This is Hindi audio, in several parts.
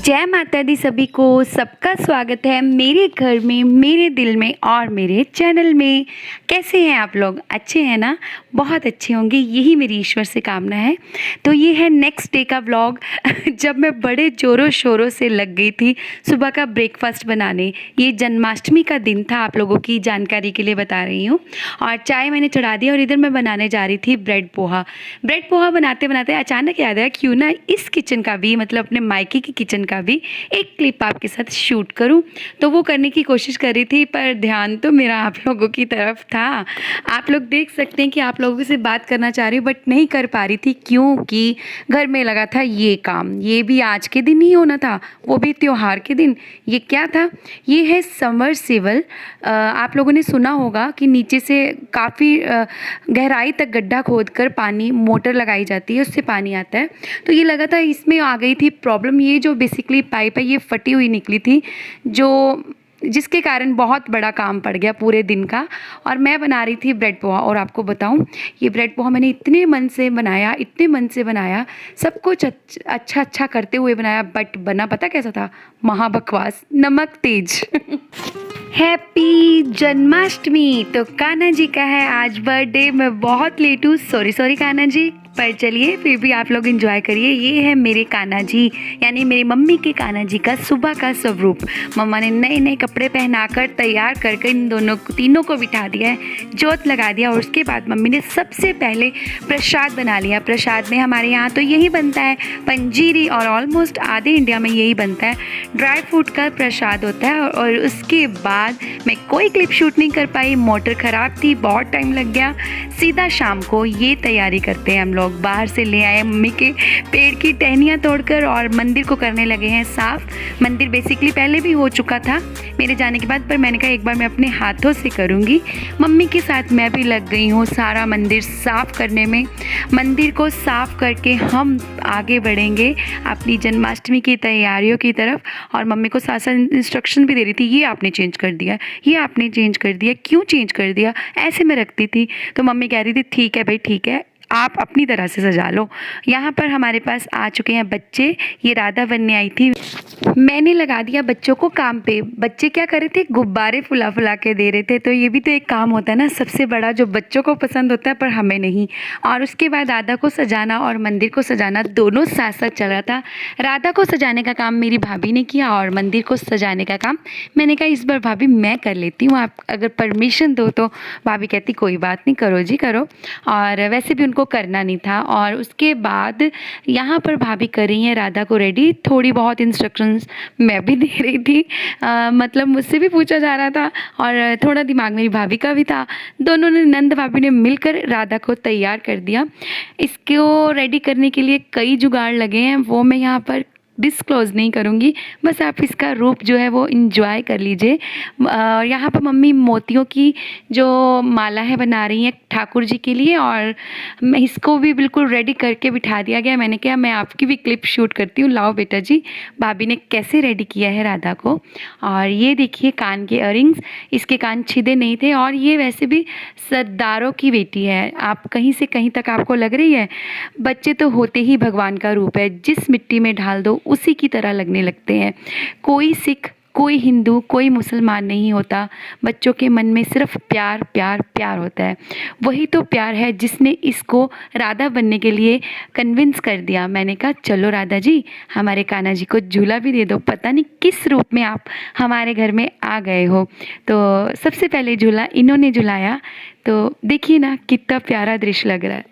जय माता दी सभी को। सबका स्वागत है मेरे घर में, मेरे दिल में और मेरे चैनल में। कैसे हैं आप लोग? अच्छे हैं ना? बहुत अच्छे होंगे, यही मेरी ईश्वर से कामना है। तो ये है नेक्स्ट डे का व्लॉग जब मैं बड़े ज़ोरों शोरों से लग गई थी सुबह का ब्रेकफास्ट बनाने। ये जन्माष्टमी का दिन था, आप लोगों की जानकारी के लिए बता रही हूँ। और चाय मैंने चढ़ा दी और इधर मैं बनाने जा रही थी ब्रेड पोहा। ब्रेड पोहा बनाते बनाते अचानक याद आया क्यों ना इस किचन का भी, मतलब अपने मायके की किचन का भी एक क्लिप आपके साथ शूट करूं। तो वो करने की कोशिश कर रही थी, पर ध्यान तो मेरा आप लोगों की तरफ था। आप लोग देख सकते हैं कि आप लोगों से बात करना चाह रही हूँ बट नहीं कर पा रही थी, क्योंकि घर में लगा था ये काम। ये भी आज के दिन ही होना था, वो भी त्योहार के दिन। ये क्या था? ये है समरसेबल। आप लोगों ने सुना होगा कि नीचे से काफ़ी गहराई तक गड्ढा खोदकर पानी, मोटर लगाई जाती है, उससे पानी आता है। तो ये लगा था इसमें आ गई थी प्रॉब्लम। ये जो बेसिकली पाइप है ये फटी हुई निकली थी, जिसके कारण बहुत बड़ा काम पड़ गया पूरे दिन का। और मैं बना रही थी ब्रेड पोहा। और आपको बताऊं, ये ब्रेड पोहा मैंने इतने मन से बनाया, सब कुछ अच्छा करते हुए बनाया, बट बना पता कैसा था? महाबकवास, नमक तेज। हैप्पी जन्माष्टमी। तो कान्हा जी का है आज बर्थडे। मैं बहुत लेट हूँ, सॉरी कान्हा जी, पर चलिए फिर भी आप लोग एंजॉय करिए। ये है मेरे कान्हा जी, यानी मेरी मम्मी के कान्हा जी का सुबह का स्वरूप। मम्मा ने नए नए कपड़े पहनाकर तैयार कर इन तीनों को बिठा दिया है, जोत लगा दिया। और उसके बाद मम्मी ने सबसे पहले प्रसाद बना लिया। प्रसाद में हमारे यहाँ तो यही बनता है, पंजीरी, और ऑलमोस्ट आधे इंडिया में यही बनता है। ड्राई फ्रूट का प्रसाद होता है। और उसके बाद मैं कोई क्लिप शूट नहीं कर पाई, मोटर ख़राब थी, बहुत टाइम लग गया। सीधा शाम को ये तैयारी करते हैं हम लोग। बाहर से ले आए मम्मी के पेड़ की टहनियाँ तोड़कर और मंदिर को करने लगे हैं साफ़। मंदिर बेसिकली पहले भी हो चुका था मेरे जाने के बाद, पर मैंने कहा एक बार मैं अपने हाथों से करूँगी। मम्मी के साथ मैं भी लग गई हूँ सारा मंदिर साफ़ करने में। मंदिर को साफ़ करके हम आगे बढ़ेंगे अपनी जन्माष्टमी की तैयारियों की तरफ। और मम्मी को साथ साथ इंस्ट्रक्शन भी दे रही थी, ये आपने चेंज कर दिया, ये आपने चेंज कर दिया, क्यों चेंज कर दिया, ऐसे में रखती थी। तो मम्मी कह रही थी ठीक है भाई ठीक है, आप अपनी तरह से सजा लो। यहाँ पर हमारे पास आ चुके हैं बच्चे। ये राधा बनने आई थी, मैंने लगा दिया बच्चों को काम पे। बच्चे क्या कर रहे थे? गुब्बारे फुला के दे रहे थे। तो ये भी तो एक काम होता है ना, सबसे बड़ा, जो बच्चों को पसंद होता है पर हमें नहीं। और उसके बाद राधा को सजाना और मंदिर को सजाना दोनों साथ साथ चल रहा था। राधा को सजाने का काम मेरी भाभी ने किया और मंदिर को सजाने का काम मैंने कहा इस बार भाभी मैं कर लेती हूँ, आप अगर परमिशन दो तो। भाभी कहती कोई बात नहीं, करो जी करो। और वैसे भी उनको करना नहीं था। और उसके बाद यहाँ पर भाभी कर रही हैं राधा को रेडी। थोड़ी बहुत इंस्ट्रक्शंस मैं भी दे रही थी, मतलब मुझसे भी पूछा जा रहा था और थोड़ा दिमाग मेरी भाभी का भी था। दोनों ने, नंद भाभी ने मिलकर राधा को तैयार कर दिया। इसको रेडी करने के लिए कई जुगाड़ लगे हैं, वो मैं यहाँ पर डिस्क्लोज़ नहीं करूँगी, बस आप इसका रूप जो है वो इंजॉय कर लीजिए। और यहाँ पर मम्मी मोतियों की जो माला है बना रही हैं ठाकुर जी के लिए, और मैं इसको भी बिल्कुल रेडी करके बिठा दिया गया। मैंने कहा मैं आपकी भी क्लिप शूट करती हूँ, लाओ बेटा जी। भाभी ने कैसे रेडी किया है राधा को। और ये देखिए कान के इयररिंग्स, इसके कान छिदे नहीं थे। और ये वैसे भी सरदारों की बेटी है, आप कहीं से कहीं तक आपको लग रही है। बच्चे तो होते ही भगवान का रूप है, जिस मिट्टी में ढाल दो उसी की तरह लगने लगते हैं। कोई सिख, कोई हिंदू, कोई मुसलमान नहीं होता। बच्चों के मन में सिर्फ प्यार प्यार प्यार होता है। वही तो प्यार है जिसने इसको राधा बनने के लिए कन्विंस कर दिया। मैंने कहा चलो राधा जी, हमारे कान्हा जी को झूला भी दे दो। पता नहीं किस रूप में आप हमारे घर में आ गए हो। तो सबसे पहले झूला इन्होंने झुलाया। तो देखिए ना कितना प्यारा दृश्य लग रहा है।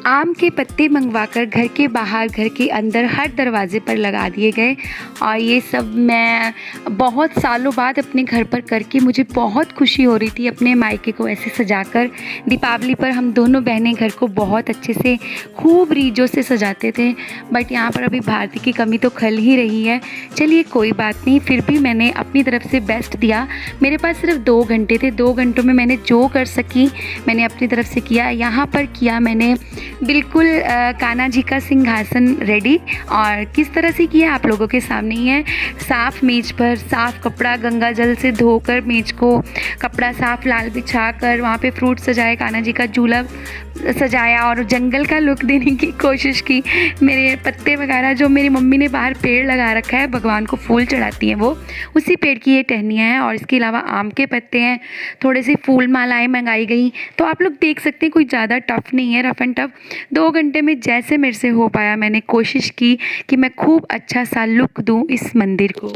आम के पत्ते मंगवाकर घर के बाहर, घर के अंदर, हर दरवाजे पर लगा दिए गए। और ये सब मैं बहुत सालों बाद अपने घर पर करके मुझे बहुत खुशी हो रही थी, अपने मायके को ऐसे सजाकर। दीपावली पर हम दोनों बहनें घर को बहुत अच्छे से, खूब रीझों से सजाते थे। बट यहाँ पर अभी भारती की कमी तो खल ही रही है। चलिए कोई बात नहीं, फिर भी मैंने अपनी तरफ से बेस्ट दिया। मेरे पास सिर्फ 2 घंटे थे, 2 घंटों में मैंने जो कर सकी मैंने अपनी तरफ से किया। यहाँ पर किया मैंने बिल्कुल बिल्कुल कान्हा जी का सिंहासन रेडी, और किस तरह से किया आप लोगों के सामने ही है। साफ़ मेज पर साफ़ कपड़ा गंगा जल से धोकर मेज को कपड़ा साफ लाल बिछा कर वहाँ पे फ्रूट सजाए, कान्हा जी का झूला सजाया और जंगल का लुक देने की कोशिश की। मेरे पत्ते वगैरह जो मेरी मम्मी ने बाहर पेड़ लगा रखा है, भगवान को फूल चढ़ाती हैं वो, उसी पेड़ की ये टहनियाँ हैं। और इसके अलावा आम के पत्ते हैं, थोड़े से फूल मालाएँ मंगाई गई। तो आप लोग देख सकते हैं कोई ज़्यादा टफ़ नहीं है, रफ़ एंड टफ़ 2 घंटे में जैसे मेरे से हो पाया मैंने कोशिश की कि मैं खूब अच्छा सा लुक दूँ इस मंदिर को।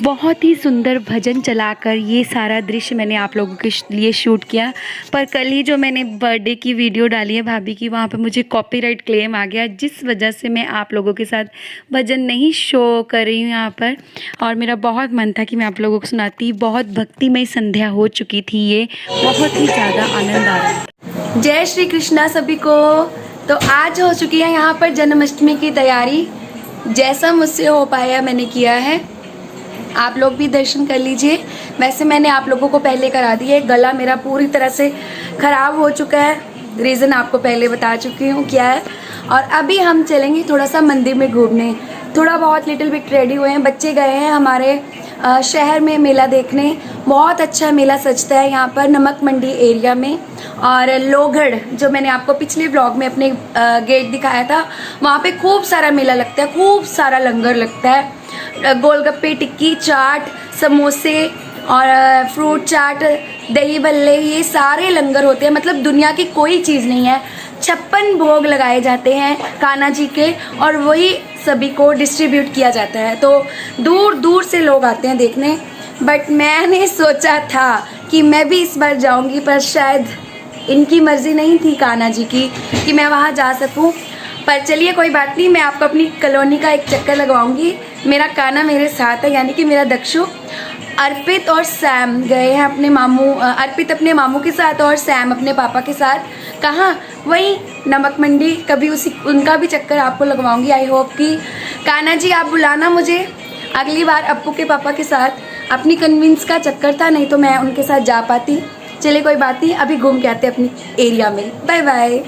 बहुत ही सुंदर भजन चलाकर ये सारा दृश्य मैंने आप लोगों के लिए शूट किया। पर कल ही जो मैंने बर्थडे की वीडियो डाली है भाभी की, वहाँ पे मुझे कॉपीराइट क्लेम आ गया, जिस वजह से मैं आप लोगों के साथ भजन नहीं शो कर रही हूँ यहाँ पर। और मेरा बहुत मन था कि मैं आप लोगों को सुनाती। बहुत भक्तिमय संध्या हो चुकी थी, ये बहुत ही ज़्यादा आनंद आ रहा है। जय श्री कृष्णा सभी को। तो आज हो चुकी है यहाँ पर जन्माष्टमी की तैयारी। जैसा मुझसे हो पाया मैंने किया है, आप लोग भी दर्शन कर लीजिए। वैसे मैंने आप लोगों को पहले करा दी है, गला मेरा पूरी तरह से ख़राब हो चुका है, रीज़न आपको पहले बता चुकी हूँ क्या है। और अभी हम चलेंगे थोड़ा सा मंदिर में घूमने, थोड़ा बहुत लिटिल बिट रेडी हुए हैं। बच्चे गए हैं हमारे शहर में मेला देखने। बहुत अच्छा मेला सजता है यहाँ पर नमक मंडी एरिया में। और लोहगढ़ जो मैंने आपको पिछले ब्लॉग में अपने गेट दिखाया था, वहाँ पे खूब सारा मेला लगता है, खूब सारा लंगर लगता है। गोलगप्पे, टिक्की, चाट, समोसे और फ्रूट चाट, दही बल्ले, ये सारे लंगर होते हैं। मतलब दुनिया की कोई चीज़ नहीं है। 56 भोग लगाए जाते हैं कान्हा जी के, और वही सभी को डिस्ट्रीब्यूट किया जाता है। तो दूर दूर से लोग आते हैं देखने। बट मैंने सोचा था कि मैं भी इस बार जाऊंगी, पर शायद इनकी मर्ज़ी नहीं थी कान्हा जी की कि मैं वहाँ जा सकूँ। पर चलिए कोई बात नहीं, मैं आपको अपनी कॉलोनी का एक चक्कर लगवाऊंगी। मेरा कान्हा मेरे साथ है, यानी कि मेरा दक्षु। अर्पित और सैम गए हैं अपने मामू, अर्पित अपने मामू के साथ और सैम अपने पापा के साथ। कहाँ? वहीं नमक मंडी। कभी उनका भी चक्कर आपको लगवाऊंगी। आई होप कि कान्हा जी आप बुलाना मुझे अगली बार। अप्पू के पापा के साथ अपनी कन्विंस का चक्कर था, नहीं तो मैं उनके साथ जा पाती। चलिए कोई बात नहीं, अभी घूम के आते हैं अपनी एरिया में। Bye bye.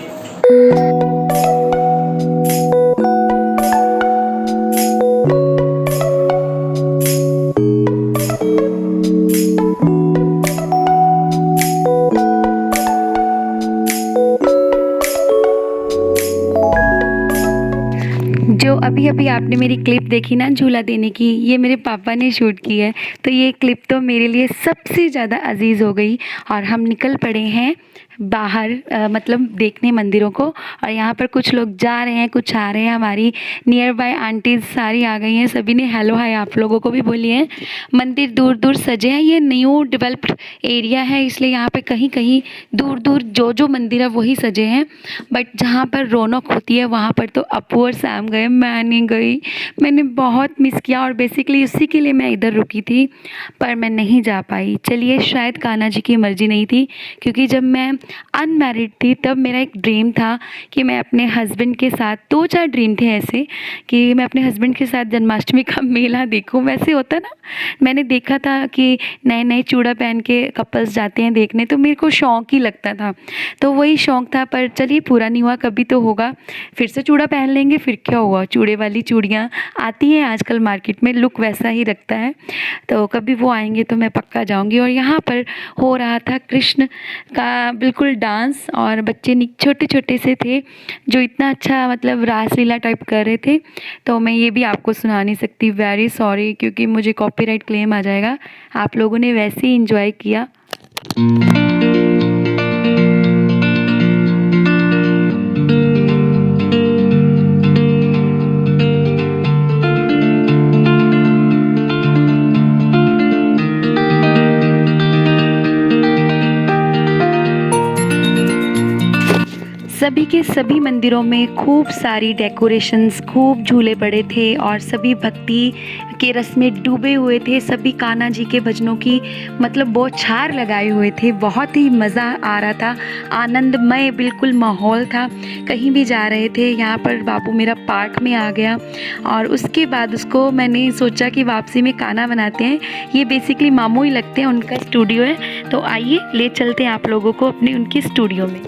जो अभी अभी आपने मेरी क्लिप देखी ना झूला देने की, ये मेरे पापा ने शूट की है। तो ये क्लिप तो मेरे लिए सबसे ज़्यादा अजीज़ हो गई। और हम निकल पड़े हैं बाहर, मतलब देखने मंदिरों को। और यहाँ पर कुछ लोग जा रहे हैं, कुछ आ रहे हैं। हमारी नियर बाय आंटीज सारी आ गई हैं, सभी ने हेलो हाय आप लोगों को भी बोली है। मंदिर दूर दूर सजे हैं, ये न्यू डेवलप्ड एरिया है, इसलिए यहाँ पे कहीं कहीं दूर दूर जो मंदिर है वही सजे हैं। बट जहाँ पर रौनक होती है वहाँ पर तो अप्पू और सैम गए, मैं नहीं गई। मैंने बहुत मिस किया, और बेसिकली उसी के लिए मैं इधर रुकी थी, पर मैं नहीं जा पाई। चलिए शायद कान्हा जी की मर्ज़ी नहीं थी, क्योंकि जब मैं अनमैरिड थी तब मेरा एक ड्रीम था कि मैं अपने हस्बैंड के साथ, 2-4 ड्रीम थे ऐसे कि मैं अपने हस्बैंड के साथ जन्माष्टमी का मेला देखूं। वैसे होता ना, मैंने देखा था कि नए नए चूड़ा पहन के कपल्स जाते हैं देखने, तो मेरे को शौक़ ही लगता था। तो वही शौक़ था, पर चलिए पूरा नहीं हुआ, कभी तो होगा। फिर से चूड़ा पहन लेंगे, फिर क्या हुआ। चूड़े वाली चूड़ियाँ आती हैं आजकल मार्केट में, लुक वैसा ही रखता है। तो कभी वो आएंगे तो मैं पक्का जाऊँगी। और यहाँ पर हो रहा था कृष्ण का बिल्कुल डांस, और बच्चे छोटे छोटे से थे जो इतना अच्छा मतलब रासलीला टाइप कर रहे थे। तो मैं ये भी आपको सुना नहीं सकती, वेरी सॉरी, क्योंकि मुझे कॉपीराइट क्लेम आ जाएगा। आप लोगों ने वैसे ही इंजॉय किया। सभी के सभी मंदिरों में खूब सारी डेकोरेशंस, खूब झूले पड़े थे और सभी भक्ति के रस में डूबे हुए थे। सभी कान्हा जी के भजनों की मतलब बौछार लगाए हुए थे। बहुत ही मज़ा आ रहा था, आनंदमय बिल्कुल माहौल था। कहीं भी जा रहे थे, यहाँ पर बाबू मेरा पार्क में आ गया और उसके बाद उसको मैंने सोचा कि वापसी में कान्हा बनाते हैं। ये बेसिकली मामू ही लगते हैं, उनका स्टूडियो है। तो आइए ले चलते हैं आप लोगों को अपने उनके स्टूडियो में।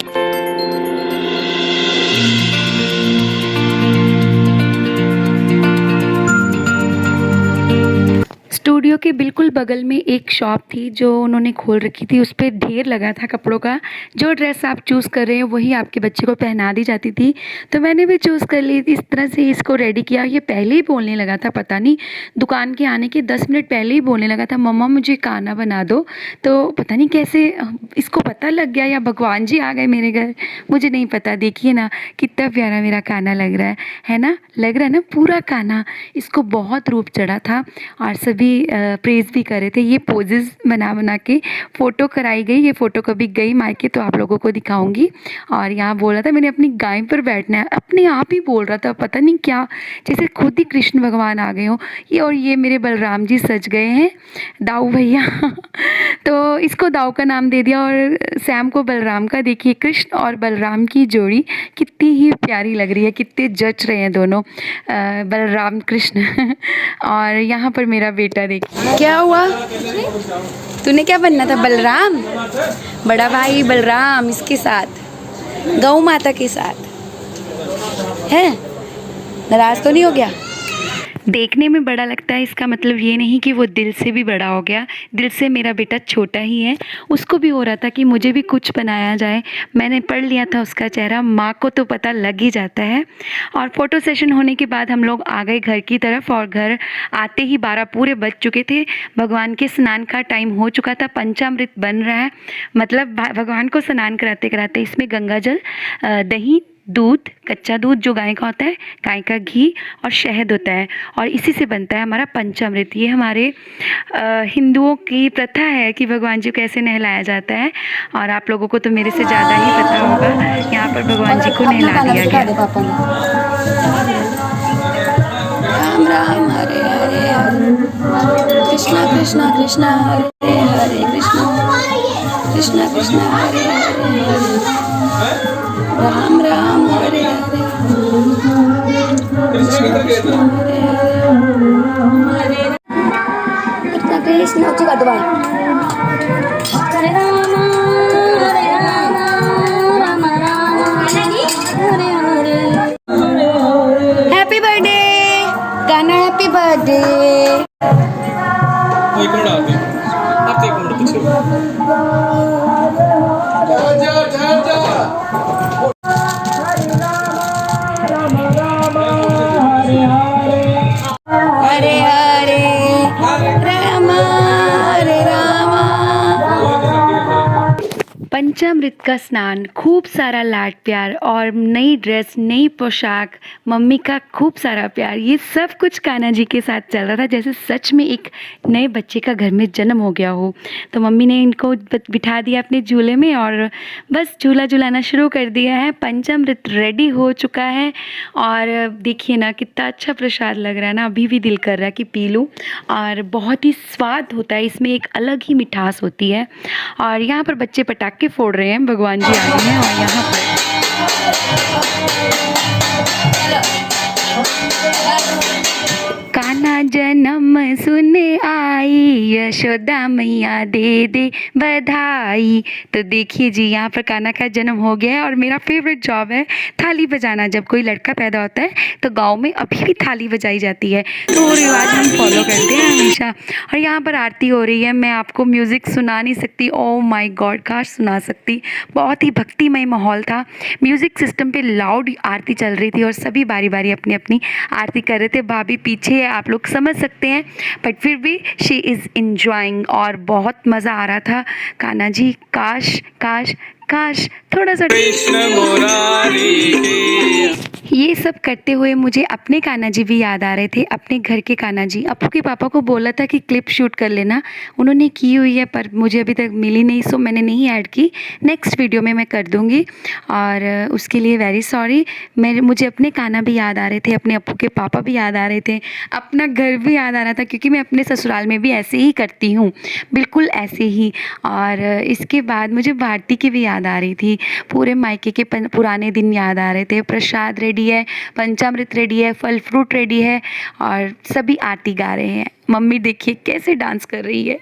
स्टूडियो के बिल्कुल बगल में एक शॉप थी जो उन्होंने खोल रखी थी। उस पर ढेर लगा था कपड़ों का। जो ड्रेस आप चूज़ कर रहे हैं वही आपके बच्चे को पहना दी जाती थी। तो मैंने भी चूज़ कर ली थी, इस तरह से इसको रेडी किया। ये पहले ही बोलने लगा था, पता नहीं दुकान के आने के 10 मिनट पहले ही बोलने लगा था, मम्मा मुझे कान्हा बना दो। तो पता नहीं कैसे इसको पता लग गया या भगवान जी आ गए मेरे घर, मुझे नहीं पता। देखिए ना कितना प्यारा मेरा कान्हा लग रहा है ना, लग रहा है ना पूरा कान्हा। इसको बहुत रूप चढ़ा था और सभी प्रेज़ भी कर रहे थे। ये पोजेस बना बना के फ़ोटो कराई गई। ये फ़ोटो कभी गई मायके तो आप लोगों को दिखाऊंगी। और यहाँ बोला था मैंने अपनी गाय पर बैठना है, अपने आप ही बोल रहा था, पता नहीं क्या, जैसे खुद ही कृष्ण भगवान आ गए हों। ये मेरे बलराम जी सज गए हैं, दाऊ भैया तो इसको दाऊ का नाम दे दिया और सैम को बलराम का। देखिए कृष्ण और बलराम की जोड़ी कितनी ही प्यारी लग रही है, कितने जच रहे हैं दोनों बलराम कृष्ण और यहाँ पर मेरा बेटा देखिए। क्या हुआ, तूने क्या बनना था? बलराम, बड़ा भाई बलराम इसके साथ, गौ माता के साथ है। नाराज तो नहीं हो गया? देखने में बड़ा लगता है, इसका मतलब ये नहीं कि वो दिल से भी बड़ा हो गया। दिल से मेरा बेटा छोटा ही है। उसको भी हो रहा था कि मुझे भी कुछ बनाया जाए। मैंने पढ़ लिया था उसका चेहरा, माँ को तो पता लग ही जाता है। और फ़ोटो सेशन होने के बाद हम लोग आ गए घर की तरफ और घर आते ही 12 पूरे बज चुके थे। भगवान के स्नान का टाइम हो चुका था। पंचामृत बन रहा है, मतलब भगवान को स्नान कराते कराते इसमें गंगा जल, दही, दूध, कच्चा दूध जो गाय का होता है, गाय का घी और शहद होता है और इसी से बनता है हमारा पंचामृत। ये हमारे हिंदुओं की प्रथा है कि भगवान जी को कैसे नहलाया जाता है और आप लोगों को तो मेरे से ज़्यादा ही पता होगा। यहाँ पर भगवान जी को नहला दिया गया। राम राम हरे हरे, कृष्णा कृष्णा कृष्णा हरे हरे, कृष्णा कृष्णा कृष्णा हरे हरे, राम राम हरे हरे, कृष्ण कृष्ण हरे हरे, कृष्ण कृष्ण अच्छी कर दो भाई। Hare Ram Ram Ram Hare Hare. Happy birthday Kanha, happy birthday. एक मिनट आते हैं, आप एक मिनट पीछे हरे हरे राम हरे राम। पंचामृत का स्नान, खूब सारा लाड प्यार और नई ड्रेस, नई पोशाक, मम्मी का खूब सारा प्यार, ये सब कुछ कान्हा जी के साथ चल रहा था जैसे सच में एक नए बच्चे का घर में जन्म हो गया हो। तो मम्मी ने इनको बिठा दिया अपने झूले में और बस झूला झुलाना शुरू कर दिया है। पंचामृत रेडी हो चुका है और देखिए ना कितना अच्छा प्रसाद लग रहा है ना, अभी भी दिल कर रहा है कि पी लूँ। और बहुत ही स्वाद होता है इसमें, एक अलग ही मिठास होती है। और यहाँ पर बच्चे पटाखे फोड़ रहे हैं, भगवान जी आ गए हैं और यहाँ पर कान्हा जन्म सुने आई, यशोदा मैया दे दे बधाई। तो देखिए जी यहाँ पर कान्हा का जन्म हो गया है और मेरा फेवरेट जॉब है थाली बजाना। जब कोई लड़का पैदा होता है तो गांव में अभी भी थाली बजाई जाती है, तो वो रिवाज हम फॉलो करते हैं हमेशा। और यहाँ पर आरती हो रही है। मैं आपको म्यूज़िक सुना नहीं सकती, ओ माय गॉड काश सुना सकती। बहुत ही भक्तिमय माहौल था। म्यूज़िक सिस्टम पे लाउड आरती चल रही थी और सभी बारी बारी अपनी अपनी आरती कर रहे थे। भाभी पीछे है, आप लोग समझ सकते हैं, बट फिर भी शी इज़ इंजॉइंग और बहुत मज़ा आ रहा था। कान्हा जी काश काश काश थोड़ा सा कृष्ण मुरारी के ये सब करते हुए मुझे अपने कान्हा जी भी याद आ रहे थे, अपने घर के कान्हा जी। अपू के पापा को बोला था कि क्लिप शूट कर लेना, उन्होंने की हुई है पर मुझे अभी तक मिली नहीं, सो मैंने नहीं ऐड की। नेक्स्ट वीडियो में मैं कर दूँगी और उसके लिए वेरी सॉरी। मुझे अपने कान्हा भी याद आ रहे थे, अपने अपू के पापा भी याद आ रहे थे, अपना घर भी याद आ रहा था, क्योंकि मैं अपने ससुराल में भी ऐसे ही करती हूँ, बिल्कुल ऐसे ही। और इसके बाद मुझे भारती की भी याद आ रही थी, पूरे मायके के पुराने दिन याद आ रहे थे। प्रसाद रेडी है, पंचामृत रेडी है, फल फ्रूट रेडी है और सभी आरती गा रहे हैं। मम्मी देखिए कैसे डांस कर रही है।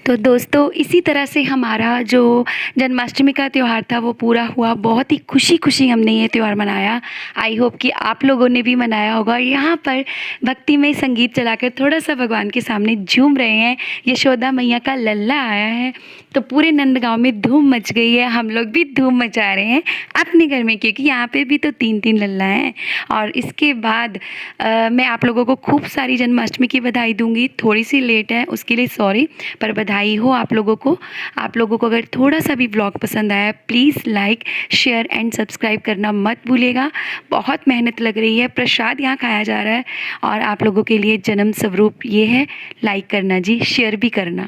तो दोस्तों इसी तरह से हमारा जो जन्माष्टमी का त्यौहार था वो पूरा हुआ। बहुत ही खुशी खुशी हमने ये त्यौहार मनाया। आई होप कि आप लोगों ने भी मनाया होगा। यहाँ पर भक्तिमय संगीत चलाकर थोड़ा सा भगवान के सामने झूम रहे हैं। यशोदा मैया का लल्ला आया है तो पूरे नंदगांव में धूम मच गई है। हम लोग भी धूम मचा रहे हैं अपने घर में, क्योंकि यहाँ पे भी तो 3-3 लल्ला हैं। और इसके बाद मैं आप लोगों को खूब सारी जन्माष्टमी की बधाई दूंगी। थोड़ी सी लेट है उसके लिए सॉरी, पर बधाई हो आप लोगों को। आप लोगों को अगर थोड़ा सा भी ब्लॉग पसंद आया please like share and subscribe करना मत भूलिएगा। बहुत मेहनत लग रही है, प्रसाद यहाँ खाया जा रहा है और आप लोगों के लिए जन्म स्वरूप ये है। लाइक करना जी, शेयर भी करना।